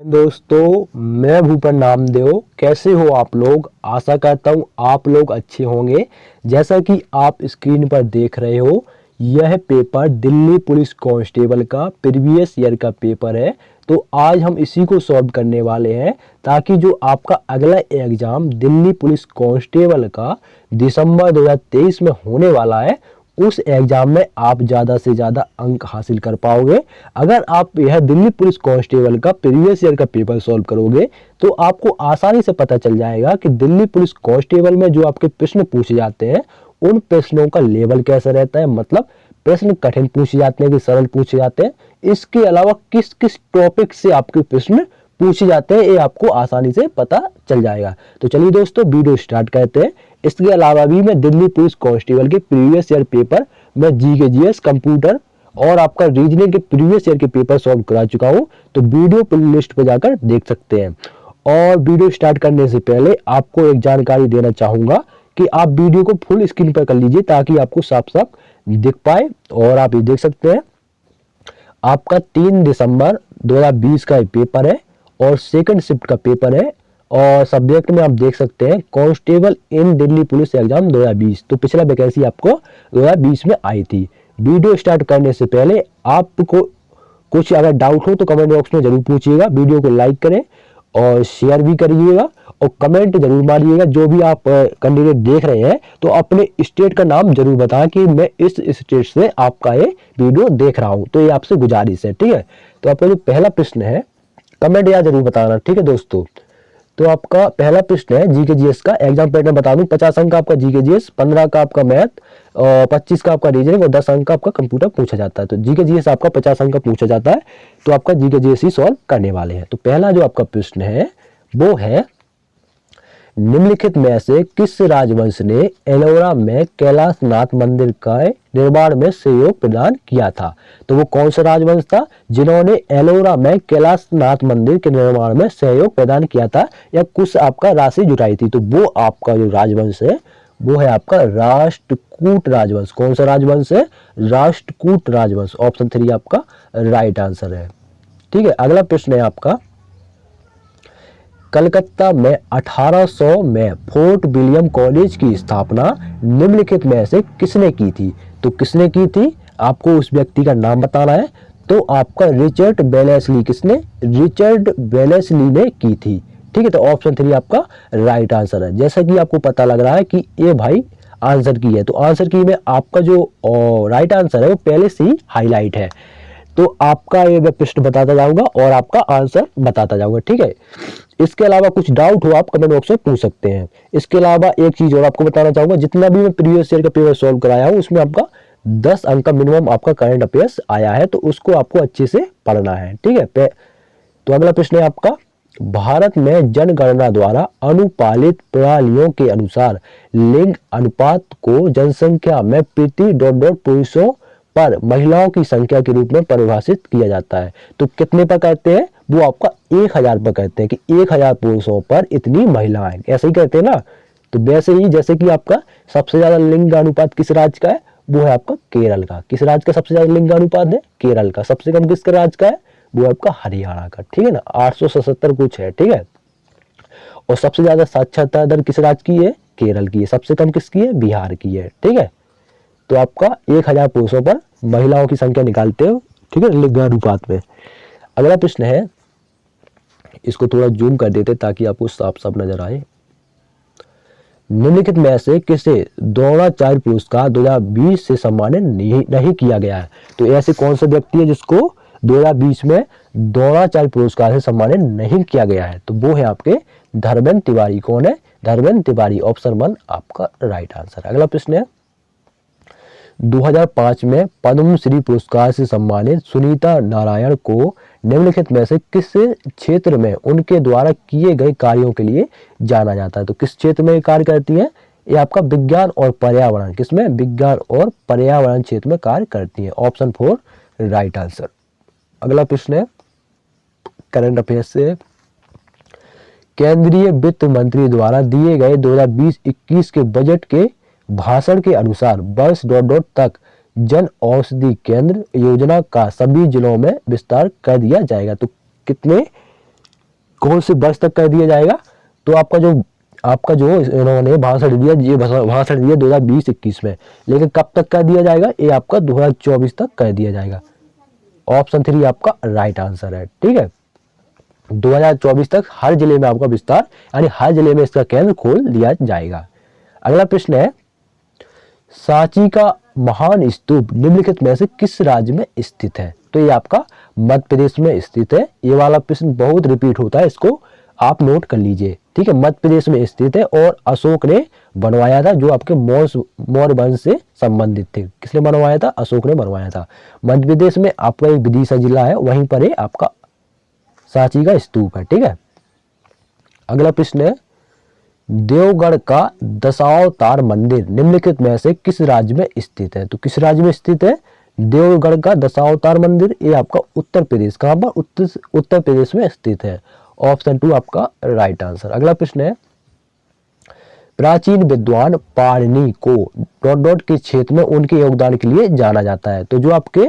दोस्तों, मैं भूपेन नामदेव। कैसे हो आप लोग? आशा करता हूँ आप लोग अच्छे होंगे। जैसा कि आप स्क्रीन पर देख रहे हो, यह पेपर दिल्ली पुलिस कांस्टेबल का प्रीवियस ईयर का पेपर है। तो आज हम इसी को सॉल्व करने वाले हैं, ताकि जो आपका अगला एग्जाम दिल्ली पुलिस कांस्टेबल का दिसंबर 2023 में होने वाला है, उस एग्जाम में आप ज़्यादा से ज़्यादा अंक हासिल कर पाओगे। अगर आप यह दिल्ली पुलिस कांस्टेबल का प्रीवियस ईयर का पेपर सॉल्व करोगे तो आपको आसानी से पता चल जाएगा कि दिल्ली पुलिस कांस्टेबल में जो आपके प्रश्न पूछे जाते हैं उन प्रश्नों का लेवल कैसा रहता है, मतलब प्रश्न कठिन पूछे जाते हैं कि सरल पूछे जाते हैं। इसके अलावा किस किस टॉपिक से आपके प्रश्न पूछे जाते हैं ये आपको आसानी से पता चल जाएगा। तो चलिए दोस्तों, वीडियो स्टार्ट करते हैं। इसके अलावा भी मैं दिल्ली पुलिस कांस्टेबल के प्रीवियस ईयर पेपर में जीके जीएस कंप्यूटर और आपका रीजनिंग के प्रीवियस ईयर के पेपर सॉल्व करा चुका हूं, तो वीडियो प्लेलिस्ट पर जाकर देख सकते हैं। और वीडियो स्टार्ट करने से पहले आपको एक जानकारी देना चाहूंगा कि आप वीडियो को फुल स्क्रीन पर कर लीजिए ताकि आपको साफ साफ दिख पाए। और आप ये देख सकते हैं, आपका 3 दिसंबर 2020 का पेपर है और सेकंड शिफ्ट का पेपर है। और सब्जेक्ट में आप देख सकते हैं कांस्टेबल इन दिल्ली पुलिस एग्जाम 2020। तो पिछला वैकेंसी आपको 2020 में आई थी। वीडियो स्टार्ट करने से पहले आपको कुछ अगर डाउट हो तो कमेंट बॉक्स में जरूर पूछिएगा। वीडियो को लाइक करें और शेयर भी करिएगा और कमेंट जरूर मारिएगा। जो भी आप कैंडिडेट देख रहे हैं तो अपने स्टेट का नाम जरूर बताएं कि मैं इस स्टेट से आपका ये वीडियो देख रहा हूं। तो ये आपसे गुजारिश है, ठीक है। तो आपका जो पहला प्रश्न है, कमेंट या जरूर बताना, ठीक है दोस्तों। तो आपका पहला प्रश्न है जीके जीएस का। एग्जाम पैटर्न बता दूं, 50 अंक का आपका जीके जीएस, 15 का आपका मैथ और 25 का आपका रीजनिंग और 10 अंक का आपका कंप्यूटर पूछा जाता है। तो जीके जीएस आपका 50 अंक का पूछा जाता है, तो आपका जीके जीएस ही सॉल्व करने वाले हैं। तो पहला जो आपका प्रश्न है वो है, निम्नलिखित में से किस राजवंश ने एलोरा में कैलाशनाथ मंदिर का निर्माण में सहयोग प्रदान किया था? तो वो कौन सा राजवंश था जिन्होंने एलोरा में कैलाशनाथ मंदिर के निर्माण में सहयोग प्रदान किया था या कुछ आपका राशि जुटाई थी? तो वो आपका जो राजवंश है वो है आपका राष्ट्रकूट राजवंश। कौन सा राजवंश है? राष्ट्रकूट राजवंश। ऑप्शन 3 आपका राइट आंसर है, ठीक है। अगला प्रश्न है आपका, कलकत्ता में 1800 में फोर्ट विलियम कॉलेज की स्थापना निम्नलिखित में से किसने की थी? तो किसने की थी, आपको उस व्यक्ति का नाम बताना है। तो आपका रिचर्ड वेलेस्ली, किसने? रिचर्ड वेलेस्ली ने की थी, ठीक है। तो ऑप्शन 3 आपका राइट आंसर है। जैसा कि आपको पता लग रहा है कि ये भाई आंसर की है, तो आंसर की में आपका जो राइट आंसर है वो पहले से ही हाईलाइट है। तो आपका ये मैं प्रश्न बताता जाऊंगा और आपका आंसर बताता जाऊंगा, ठीक है। इसके अलावा कुछ डाउट हो आप कमेंट बॉक्स में पूछ सकते हैं। इसके अलावा एक चीज और आपको बताना चाहूंगा, जितना भी मैं प्रीवियस ईयर का पेपर सॉल्व कराया हूं उसमें आपका 10 अंक का मिनिमम आपका करंट अफेयर्स आया है, तो उसको आपको अच्छे से पढ़ना है, ठीक है। तो अगला प्रश्न है आपका, भारत में जनगणना द्वारा अनुपालित प्रणालियों के अनुसार लिंग अनुपात को जनसंख्या में प्रति डॉट डॉट पुरुषों पर महिलाओं की संख्या के रूप में परिभाषित किया जाता है। तो कितने पर कहते हैं? वो आपका 1000 पर कहते हैं कि 1000 पुरुषों पर इतनी महिलाएं, ऐसे ही कहते हैं ना। तो वैसे ही जैसे कि आपका सबसे ज्यादा लिंग अनुपात किस राज्य का है? वो है आपका केरल का। किस राज्य का सबसे ज्यादा लिंग अनुपात है? केरल का। सबसे कम किसके राज्य का है? वो आपका हरियाणा का, ठीक है ना। 877 कुछ है, ठीक है। और सबसे ज्यादा साक्षरता दर किस राज्य की है? केरल की है। सबसे कम किसकी है? बिहार की है, ठीक है। तो आपका 1000 पुरुषों पर महिलाओं की संख्या निकालते हो, ठीक है, लिंगानुपात में। अगला प्रश्न है, इसको थोड़ा जूम कर देते ताकि आपको साफ साफ नजर आए। निम्नलिखित में से किसे द्रोणाचार्य पुरस्कार 2020 से सम्मानित नहीं किया गया है? तो ऐसे कौन सा व्यक्ति है जिसको 2020 में द्रोणाचार्य पुरस्कार से सम्मानित नहीं किया गया है? तो वो है आपके धर्मेंद्र तिवारी। कौन है? धर्मेंद्र तिवारी। ऑप्शन 1 आपका राइट आंसर। अगला प्रश्न है, 2005 में पद्मश्री पुरस्कार से सम्मानित सुनीता नारायण को निम्नलिखित में से किस क्षेत्र में उनके द्वारा किए गए कार्यों के लिए जाना जाता है? तो किस क्षेत्र में कार्य करती है? ये आपका विज्ञान और पर्यावरण। किसमें? विज्ञान और पर्यावरण क्षेत्र में कार्य करती है। Option 4 right answer. अगला प्रश्न है करंट अफेयर्स से, केंद्रीय वित्त मंत्री द्वारा दिए गए 2020-21 के बजट के भाषण के अनुसार वर्ष डॉट डॉट तक जन औषधि केंद्र योजना का सभी जिलों में विस्तार कर दिया जाएगा। तो कितने कौन से वर्ष तक कर दिया जाएगा? तो आपका जो इन्होंने भाषण दिया, ये भाषण दिया 2020-21 में, लेकिन कब तक कर दिया जाएगा? ये आपका 2024 तक कर दिया जाएगा। ऑप्शन 3 आपका राइट आंसर है। ठीक है, 2024 तक हर जिले में आपका विस्तार, यानी हर जिले में इसका केंद्र खोल दिया जाएगा। अगला प्रश्न है, सांची का महान स्तूप निम्नलिखित में से किस राज्य में स्थित है? तो ये आपका मध्य प्रदेश में स्थित है। ये वाला प्रश्न बहुत रिपीट होता है, इसको आप नोट कर लीजिए। ठीक है, मध्य प्रदेश में स्थित है और अशोक ने बनवाया था, जो आपके मौर्य वंश से संबंधित थे। किसने बनवाया था? अशोक ने बनवाया था। मध्य प्रदेश में आपका एक विदिशा जिला है, वहीं पर है आपका सांची का स्तूप है। ठीक है, अगला प्रश्न है, देवगढ़ का दशावतार मंदिर निम्नलिखित में से किस राज्य में स्थित है? तो किस राज्य में स्थित है देवगढ़ का दशावतार मंदिर? ये आपका उत्तर प्रदेश, कहां पर? उत्तर प्रदेश में स्थित है। ऑप्शन 2 आपका राइट आंसर। अगला प्रश्न है, प्राचीन विद्वान पाणिनि को डॉट डॉट के क्षेत्र में उनके योगदान के लिए जाना जाता है। तो जो आपके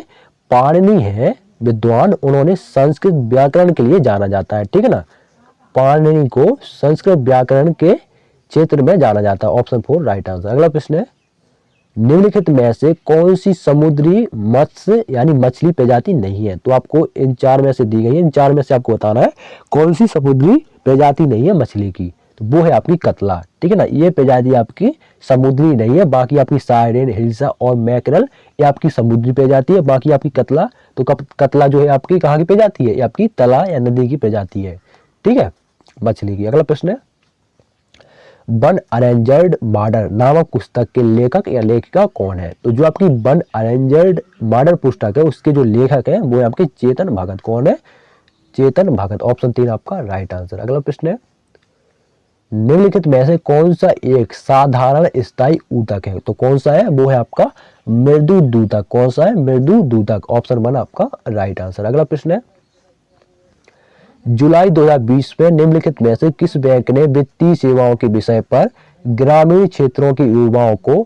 पाणिनि है विद्वान, उन्होंने संस्कृत व्याकरण के लिए जाना जाता है। ठीक है ना, पाणिनि को संस्कृत व्याकरण के क्षेत्र में जाना जाता है। Option 4 right answer. अगला प्रश्न है, निम्नलिखित में से कौन सी समुद्री मत्स्य यानी मछली प्रजाति नहीं है? तो आपको इन 4 में से दी गई है, इन 4 में से आपको बताना है कौन सी समुद्री प्रजाति नहीं है मछली की। तो वो है आपकी कतला। ठीक है ना, ये प्रजाति आपकी समुद्री नहीं है। बाकी आपकी साइरेन, हिल्सा और मैकरल ये आपकी समुद्री प्रजाति है। बाकी आपकी कतला, तो कतला जो है आपकी कहाँ की प्रजाति है? ये आपकी तला या नदी की प्रजाति है। ठीक है, मछली की। अगला प्रश्न है, वन अरेंजर्ड मर्डर नामक पुस्तक के लेखक या लेखिका कौन है? तो जो आपकी वन अरेंजर्ड मर्डर पुस्तक है, उसके जो लेखक है वो है आपके चेतन भगत। कौन है? चेतन भगत। ऑप्शन 3 आपका राइट आंसर। अगला प्रश्न है, निम्नलिखित में से कौन सा एक साधारण स्थायी ऊतक है? तो कौन सा है? वो है आपका मृदु दूतक। कौन सा है? मृदु दूतक। ऑप्शन 1 आपका राइट आंसर। अगला प्रश्न है, जुलाई 2020 में निम्नलिखित में से किस बैंक ने वित्तीय सेवाओं के विषय पर ग्रामीण क्षेत्रों के युवाओं को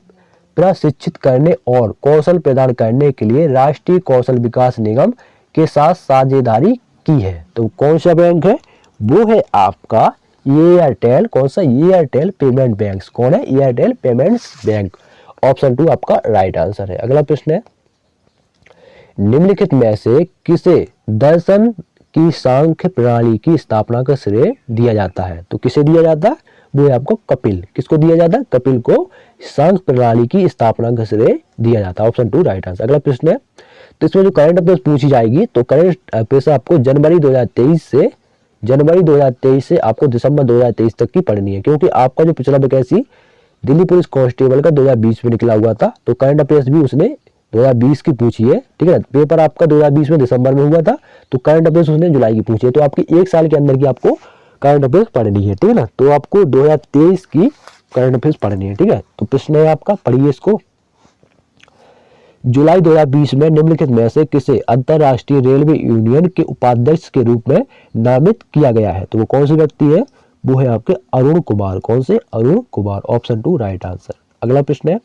प्रशिक्षित करने और कौशल प्रदान करने के लिए राष्ट्रीय कौशल विकास निगम के साथ साझेदारी की है? तो कौन सा बैंक है? वो है आपका एयरटेल। कौन सा? Airtel payment bank. कौन है? Airtel payments bank. ऑप्शन 2 आपका राइट आंसर है। अगला प्रश्न है, निम्नलिखित में से किसे दर्शन की सांख्य प्रणाली की स्थापना का श्रेय दिया जाता है? तो किसे दिया जाता है? वो है आपको कपिल। किसको दिया जाता है? कपिल को सांख्य प्रणाली की स्थापना का श्रेय दिया जाता है। Option 2 right answer. अगला प्रश्न है, तो इसमें जो करंट अफेयर्स पूछी जाएगी, तो करंट अफेयर्स आपको जनवरी 2023 से आपको दिसंबर 2023 तक की पढ़नी है, क्योंकि आपका जो पिछला वैकेंसी दिल्ली पुलिस कांस्टेबल का 2020 में निकला हुआ था, तो करंट अफेयर्स भी उसने 2020 की पूछी है। ठीक है, पेपर आपका 2020 में दिसंबर में हुआ था, तो करंट अफेयर्स उसने जुलाई की पूछी है। तो आपकी 1 साल के अंदर की आपको करंट अफेयर्स पढ़नी है। ठीक है ना, तो आपको 2023 की करंट अफेयर्स पढ़नी है। ठीक है, तो प्रश्न है आपका, पढ़िए इसको। जुलाई 2020 में निम्नलिखित में से किसे अंतरराष्ट्रीय रेलवे यूनियन के उपाध्यक्ष के रूप में नामित किया गया है? तो वो कौन से व्यक्ति है? वो है आपके अरुण कुमार। कौन से? Arun Kumar. Option 2 right answer. अगला प्रश्न है,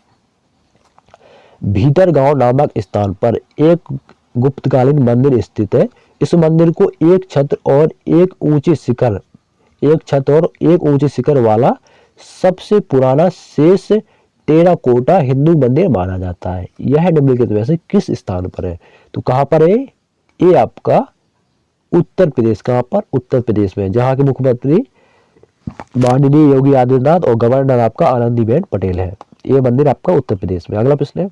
भीतर गांव नामक स्थान पर एक गुप्तकालीन मंदिर स्थित है। इस मंदिर को एक छत और एक ऊंचे शिखर वाला सबसे पुराना शेष टेराकोटा हिंदू मंदिर माना जाता है। यह निम्नलिखित में से किस स्थान पर है? तो कहां पर है? ये आपका उत्तर प्रदेश। कहां पर? उत्तर प्रदेश में, जहां के मुख्यमंत्री माननीय योगी आदित्यनाथ और गवर्नर आपका आनंदीबेन पटेल है। ये मंदिर आपका उत्तर प्रदेश में। अगला प्रश्न है,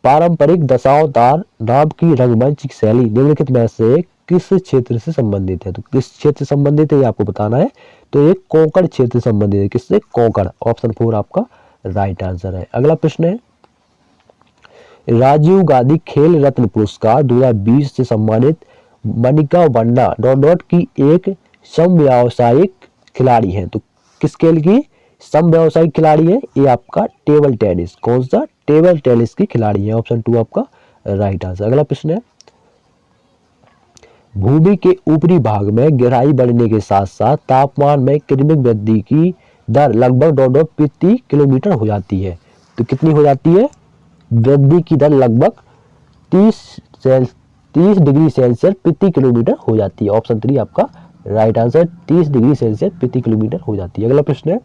पारंपरिक दशावतार नाम की रंगमंच शैली निम्नलिखित में से किस क्षेत्र से संबंधित है? तो किस क्षेत्र से संबंधित है ये आपको बताना है। तो एक कोंकण क्षेत्र से संबंधित है। किससे? कोंकण। ऑप्शन 4 आपका राइट आंसर है। अगला प्रश्न है, राजीव गांधी खेल रत्न पुरस्कार 2020 से सम्मानित मनिका वन्ना डॉट डॉट की एक समव्यावसायिक खिलाड़ी है। तो किस खेल की समव्यावसायिक खिलाड़ी है? ये आपका टेबल टेनिस। कौन सा? टेबल टेनिस की खिलाड़ी है। ऑप्शन 2 आपका राइट आंसर। अगला प्रश्न है, भूमि के ऊपरी भाग में गहराई बढ़ने के साथ साथ तापमान में क्रमिक वृद्धि की दर लगभग डॉट प्रति किलोमीटर हो जाती है। तो कितनी हो जाती है? वृद्धि की दर लगभग 30 डिग्री सेल्सियस प्रति किलोमीटर हो जाती है। ऑप्शन 3 आपका राइट आंसर 30 डिग्री सेल्सियस प्रति किलोमीटर हो जाती है। अगला प्रश्न है,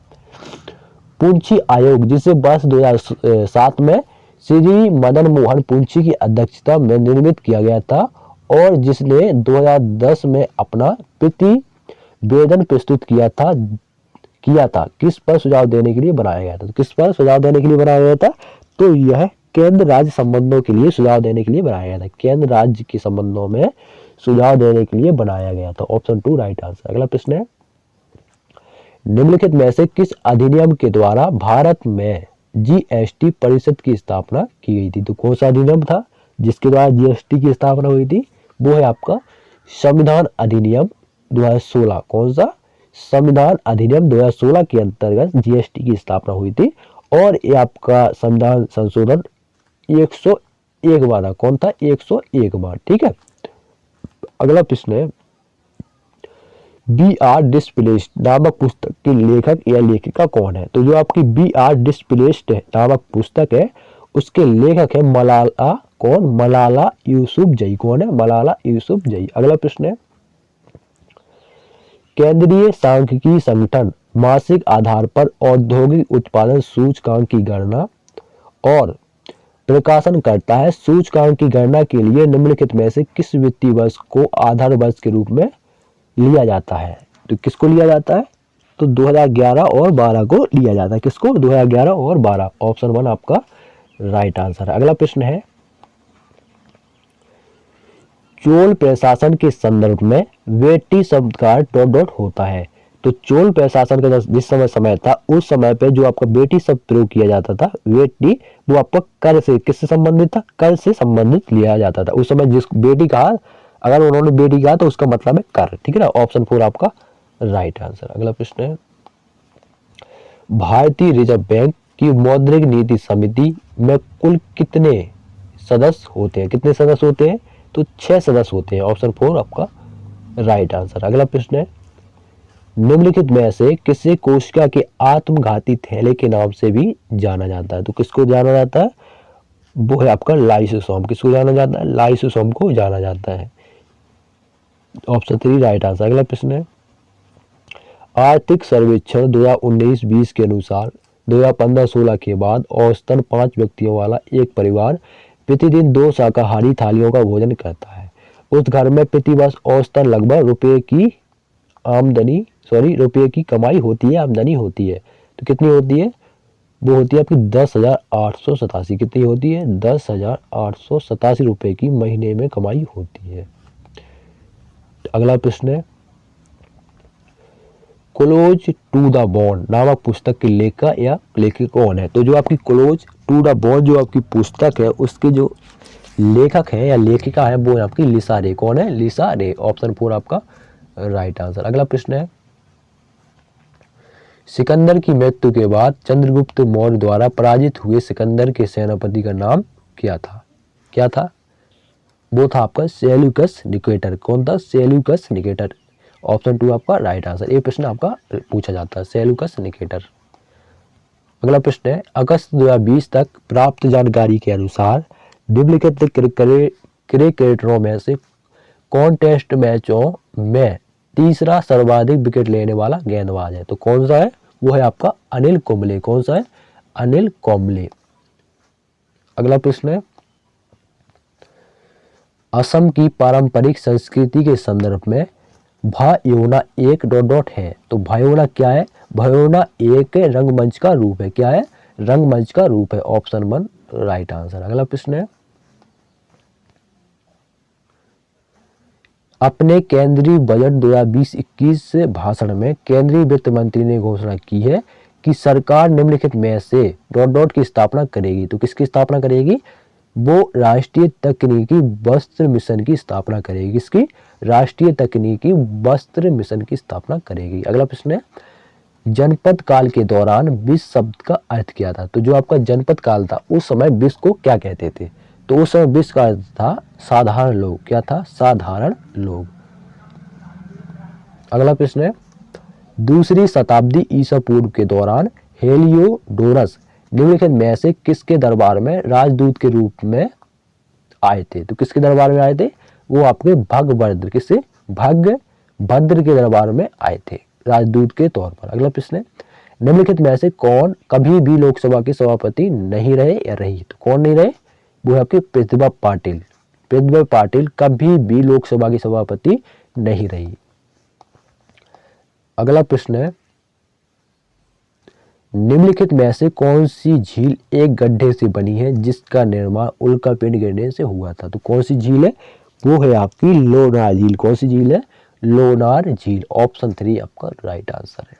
पुंछी आयोग जिसे वर्ष 2007 में श्री मदन मोहन पुंछी की अध्यक्षता में निर्मित किया गया था और जिसने 2010 में अपना प्रतिवेदन प्रस्तुत किया था किस पर सुझाव देने के लिए बनाया गया था। तो किस पर सुझाव देने के लिए बनाया गया था? तो यह केंद्र राज्य संबंधों के लिए सुझाव देने के लिए बनाया गया था। केंद्र राज्य के संबंधों में सुझाव देने के लिए बनाया गया था। Option 2 right answer. अगला प्रश्न है, निम्नलिखित में से किस अधिनियम के द्वारा भारत में जीएसटी परिषद की स्थापना की गई थी? तो कौन सा अधिनियम था जिसके द्वारा जीएसटी की स्थापना हुई थी? वो है आपका संविधान अधिनियम 2016। कौन सा? संविधान अधिनियम 2016 के अंतर्गत जीएसटी की स्थापना हुई थी और ये आपका संविधान संशोधन 101 बार था। कौन था? 101 बार। ठीक है। अगला प्रश्न है, बी आर डिस्प्लेस्ड नामक पुस्तक के लेखक या लेखिका कौन है? तो जो आपकी बी आर डिस्प्लेस्ड नामक पुस्तक है उसके लेखक है मलाला। कौन? मलाला यूसुफजई। कौन है? मलाला यूसुफजई। अगला प्रश्न है, केंद्रीय सांख्यिकी संगठन मासिक आधार पर औद्योगिक उत्पादन सूचकांक की गणना और प्रकाशन करता है। सूचकांक की गणना के लिए निम्नलिखित में से किस वित्तीय वर्ष को आधार वर्ष के रूप में लिया जाता है? तो किसको लिया जाता है? तो 2011 और 12 को लिया जाता है। किसको? 2011 और 12। ऑप्शन 1 आपका राइट आंसर है। अगला प्रश्न है, चोल प्रशासन के संदर्भ में वेटी शब्द का डॉट डॉट होता है। तो चोल प्रशासन का जिस समय था उस समय पे जो आपका बेटी शब्द प्रयोग किया जाता था, वेटी, वो आपका कर से किससे संबंधित था? कर से संबंधित लिया जाता था। उस समय जिस बेटी कहा, अगर उन्होंने बेटी कहा तो उसका मतलब है कर। ठीक है ना। ऑप्शन 4 आपका राइट आंसर। अगला प्रश्न है, भारतीय रिजर्व बैंक की मौद्रिक नीति समिति में कुल कितने सदस्य होते हैं? कितने सदस्य होते हैं? तो 6 सदस्य होते हैं। ऑप्शन 4 आपका राइट आंसर। अगला प्रश्न है, निम्नलिखित में से किसे कोशिका के आत्मघाती थैले के नाम से भी जाना जाता है? तो किसको जाना जाता है? वो है आपका लाइसोसोम। किसको जाना जाता है? लाइसोसोम को जाना जाता है। Option 3 right answer. अगला प्रश्न है, आर्थिक सर्वेक्षण 2019-20 के अनुसार 2015-16 के बाद औसतन 5 व्यक्तियों वाला एक परिवार प्रतिदिन 2 शाकाहारी थालियों का भोजन करता है। उस घर में प्रतिवर्ष औसतन लगभग रुपये की कमाई होती है, आमदनी होती है। तो कितनी होती है? वो होती है आपकी 10,887। कितनी होती है? 10,887 रुपये की महीने में कमाई होती है। अगला प्रश्न है, क्लोज टू द बॉन्ड नामक पुस्तक के लेखक या लेखक कौन है? तो जो आपकी क्लोज टू द बॉन्ड जो आपकी पुस्तक है उसके जो लेखक है या लेखिका है वो है आपकी लिसा रे। कौन है? लिसा रे। ऑप्शन 4 आपका राइट आंसर। अगला प्रश्न है, सिकंदर की मृत्यु के बाद चंद्रगुप्त मौर्य द्वारा पराजित हुए सिकंदर के सेनापति का नाम क्या था? क्या था? वो था आपका सेल्यूकस निकेटर। कौन था? Seleucus Nicator. ऑप्शन 2 आपका राइट आंसर। ये प्रश्न आपका पूछा जाता है, सेल्यूकस निकेटर। अगला प्रश्न है, अगस्त 2020 तक प्राप्त जानकारी के अनुसार निम्नलिखित क्रिकेटरों में से कौन टेस्ट मैचों में तीसरा सर्वाधिक विकेट लेने वाला गेंदबाज है? तो कौन सा है? वो है आपका अनिल कुंबले। कौन सा है? अनिल कुंबले। अगला प्रश्न है, असम की पारंपरिक संस्कृति के संदर्भ में भायोना एक डॉट डॉट है। तो भायोना क्या है? भायोना एक रंगमंच का रूप है। क्या है? रंगमंच का रूप है। Option 1 right answer. अगला प्रश्न है, अपने केंद्रीय बजट 2020-21 भाषण में केंद्रीय वित्त मंत्री ने घोषणा की है कि सरकार निम्नलिखित में से डॉट डॉट की स्थापना करेगी। तो किसकी स्थापना करेगी? वो राष्ट्रीय तकनीकी वस्त्र मिशन की स्थापना करेगी। किसकी? राष्ट्रीय तकनीकी वस्त्र मिशन की स्थापना करेगी। अगला प्रश्न है, जनपद काल के दौरान विष शब्द का अर्थ क्या था? तो जो आपका जनपद काल था उस समय विष को क्या कहते थे? तो उस समय विष का अर्थ था साधारण लोग। क्या था? साधारण लोग। अगला प्रश्न है, दूसरी शताब्दी ईसा पूर्व के दौरान हेलियोडोरस निम्नलिखित में से किसके दरबार में राजदूत के रूप में आए थे? तो किसके दरबार में आए थे? वो आपके भगवर्ध। किससे? भगवर्ध भद्र के दरबार में आए थे राजदूत के तौर पर। अगला प्रश्न है, निम्नलिखित में से कौन कभी भी लोकसभा के सभापति नहीं रहे या रही? तो कौन नहीं रहे? वो है आपके प्रतिभा पाटिल। प्रतिभा पाटिल कभी भी लोकसभा की सभापति नहीं रही। अगला प्रश्न है, निम्नलिखित में से कौन सी झील एक गड्ढे से बनी है जिसका निर्माण उल्कापिंड गिरने से हुआ था? तो कौन सी झील है? वो है आपकी लोनार झील। कौन सी झील है? लोनार झील। ऑप्शन 3 आपका राइट आंसर है।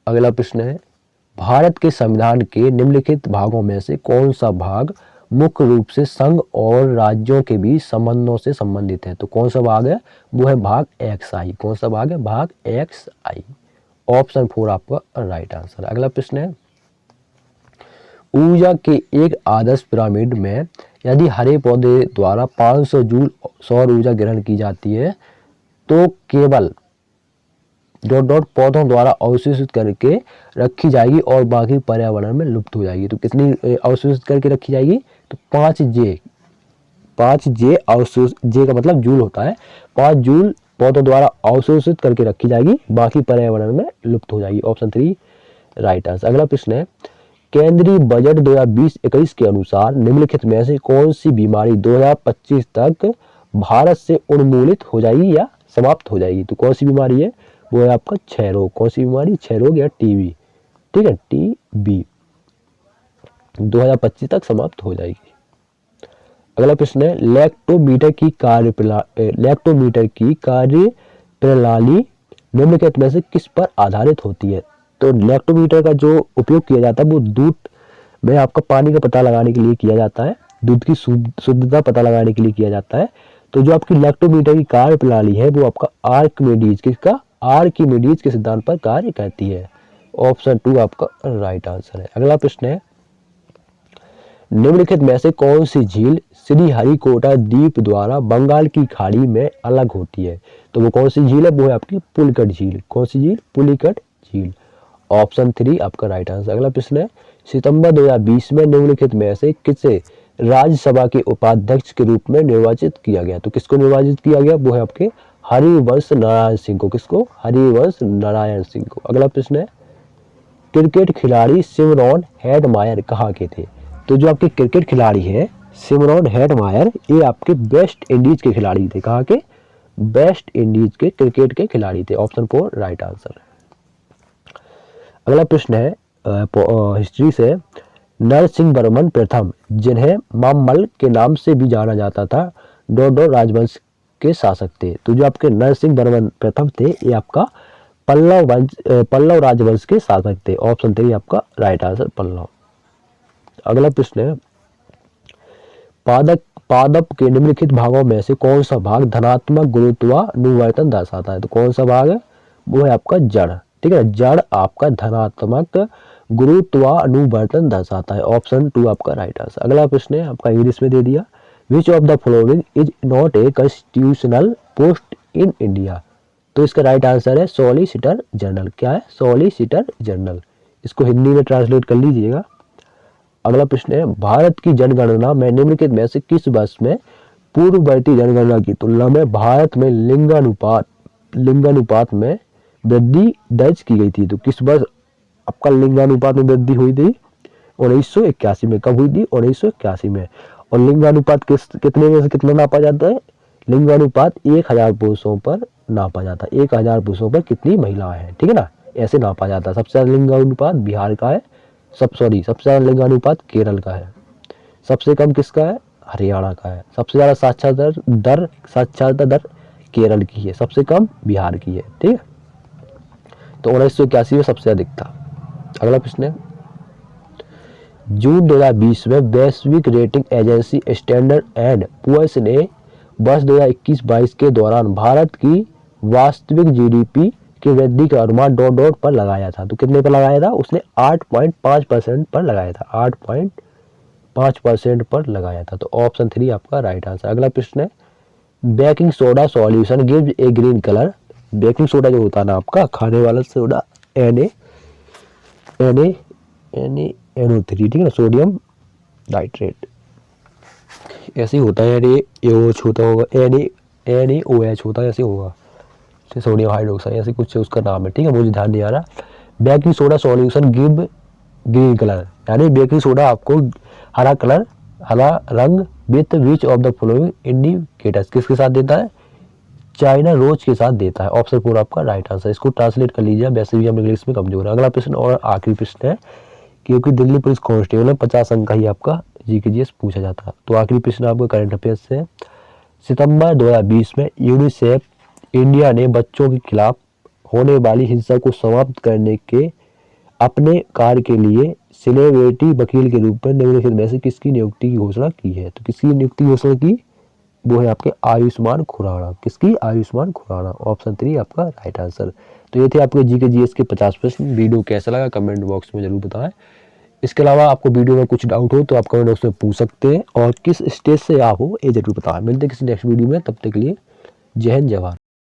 अगला प्रश्न है, भारत के संविधान के निम्नलिखित भागों में से कौन सा भाग मुख्य रूप से संघ और राज्यों के बीच संबंधों से संबंधित है? तो कौन सा भाग है? वो है भाग XI। कौन सा भाग है? भाग XI। ऑप्शन 4 आपका राइट आंसर। अगला प्रश्न है, ऊर्जा के एक आदर्श पिरामिड में यदि हरे पौधे द्वारा 500 जूल सौर ऊर्जा ग्रहण की जाती है तो केवल पौधों द्वारा अवशोषित करके रखी जाएगी और बाकी पर्यावरण में लुप्त हो जाएगी। तो कितनी अवशोषित करके रखी जाएगी? तो 5J अवशोषित, J का मतलब जूल होता है। 5 जूल पौधों द्वारा अवशोषित करके रखी जाएगी, बाकी पर्यावरण में लुप्त हो जाएगी। Option 3 right answer. अगला प्रश्न है, केंद्रीय बजट 2020-21 के अनुसार निम्नलिखित में से कौन सी बीमारी 2025 तक भारत से उन्मूलित हो जाएगी या समाप्त हो जाएगी? तो कौन सी बीमारी है? वो है आपका क्षय रोग। कौन सी बीमारी? क्षय रोग या टीबी। ठीक है, टीबी 2025 तक समाप्त हो जाएगी। अगला प्रश्न है, लैक्टोमीटर की कार्य प्रणाली निम्नलिखित में से किस पर आधारित होती है? तो लैक्टोमीटर का जो उपयोग किया जाता है वो दूध में आपका पानी का पता लगाने के लिए किया जाता है, दूध की शुद्धता पता लगाने के लिए किया जाता है। तो जो आपकी लैक्टोमीटर की कार्य प्रणाली है वो आपका आर्किमिडीज के सिद्धांत पर कार्य करती है। ऑप्शन 2 आपका राइट आंसर है। अगला प्रश्न है, निम्नलिखित में से कौन सी झील श्रीहरिकोटा द्वीप द्वारा बंगाल की खाड़ी में अलग होती है? तो वो कौन सी झील है? वो है आपकी पुलिकट झील। कौन सी झील? पुलिकट झील। ऑप्शन 3 आपका राइट आंसर। अगला प्रश्न है, सितंबर 2020 में निम्नलिखित में से किसे राज्यसभा के उपाध्यक्ष के रूप में निर्वाचित किया गया? तो किसको निर्वाचित किया गया? वो है आपके हरिवंश नारायण सिंह को। किसको? हरिवंश नारायण सिंह को। अगला प्रश्न है, क्रिकेट खिलाड़ी सिमरॉन हेटमायर कहाँ के थे? तो जो आपके क्रिकेट खिलाड़ी है सिमरॉन हेटमायर, ये आपके वेस्ट इंडीज के खिलाड़ी थे। कहाँ के? वेस्ट इंडीज के क्रिकेट के खिलाड़ी थे। Option 4 right answer. अगला प्रश्न है हिस्ट्री से, नरसिंह प्रथम जिन्हें मामल्ल के नाम से भी जाना जाता था राजवंश के शासक थे। तो जो आपके नरसिंह प्रथम थे ये आपका पल्लव राजवंश के शासक थे। ऑप्शन 3 आपका राइट आंसर पल्लव। अगला प्रश्न है, पादप के निम्नलिखित भागों में से कौन सा भाग धनात्मक गुरुत्वानुवर्तन दर्शाता है? तो कौन सा भाग है? वो है आपका जड़। ठीक है, जड़ आपका धनात्मक गुरुत्वानुवर्तन दर्शाता है। ऑप्शन 2 आपका राइट आंसर। अगला प्रश्न है आपका इंग्लिश में दे दिया, which of the following is not a constitutional post in India? तो इसका राइट आंसर है सॉलिसिटर जनरल। क्या है? Solicitor general. इसको हिंदी में ट्रांसलेट कर लीजिएगा। अगला प्रश्न है, भारत की जनगणना में निम्नलिखित में से किस वर्ष में पूर्ववर्ती जनगणना की तुलना में भारत में लिंगानुपात में वृद्धि दर्ज की गई थी? तो किस वर्ष आपका लिंगानुपात में वृद्धि हुई थी? 1981 में। कब हुई थी? 1981 में। और लिंगानुपात कितने में से कितना नापा जाता है? लिंगानुपात 1000 पुरुषों पर नापा जाता है। 1000 पुरुषों पर कितनी महिलाएं हैं? ठीक है ना, ऐसे नापा जाता है। सबसे ज्यादा लिंगानुपात बिहार का है, सबसे ज्यादा लिंगानुपात केरल का है, सबसे कम किसका है? हरियाणा का है। सबसे ज्यादा साक्षरता दर केरल की है, सबसे कम बिहार की है। ठीक है, तो 1981 में सबसे अधिक था। अगला प्रश्न है, जून 2020 में वैश्विक rating agency Standard and Poor's ने वर्ष 2021-22 के दौरान भारत की वास्तविक जीडीपी की वृद्धि का अनुमान पर लगाया था। तो कितने पर लगाया था? उसने 8.5% पर लगाया था। 8.5% पर लगाया था। तो ऑप्शन 3 आपका राइट आंसर। अगला प्रश्न है, बेकिंग सोडा सॉल्यूशन गिव्स ए ग्रीन कलर। बेकिंग सोडा जो होता है ना आपका खाने वाला सोडा, NaNO3, ठीक है ना, सोडियम नाइट्रेट, ऐसे ही होता है। होता होगा NaOH होता है, ऐसे होगा, सोडियम हाइड्रोक्साइड ऐसे कुछ उसका नाम है, ठीक है, मुझे ध्यान नहीं आ रहा। Baking soda solution give green colour, यानी बेकिंग सोडा आपको हरा कलर, हरा रंग with which of the following indicators, किसके साथ देता है, चाइना रोज के साथ देता है। ऑप्शन 4 आपका राइट आंसर। इसको ट्रांसलेट कर लीजिए, वैसे भी हम इंग्लिश में कमजोर है। अगला प्रश्न और आखिरी प्रश्न है, क्योंकि दिल्ली पुलिस कांस्टेबल में 50 अंक का ही आपका जीके पूछा जाता है। तो आखिरी प्रश्न आपका करंट अफेयर्स से, सितंबर 2020 में यूनिसेफ इंडिया ने बच्चों के खिलाफ होने वाली हिंसा को समाप्त करने के अपने कार्य के लिए सेलिब्रिटी वकील के रूप में निम्नलिखित में से किसकी नियुक्ति की घोषणा की है। तो किसकी नियुक्ति घोषणा की, वो है आपके आयुष्मान खुराना। किसकी, आयुष्मान खुराना। ऑप्शन 3 आपका राइट आंसर। तो ये थे आपके जीके जीएस के 50 प्रश्न। वीडियो कैसा लगा कमेंट बॉक्स में जरूर बताएं। इसके अलावा आपको वीडियो में कुछ डाउट हो तो आप कमेंट बॉक्स में पूछ सकते हैं, और किस स्टेज से आप हो ये जरूर बताएं। मिलते हैं किसी नेक्स्ट वीडियो में, तब तक के लिए जय हिंद जय भारत।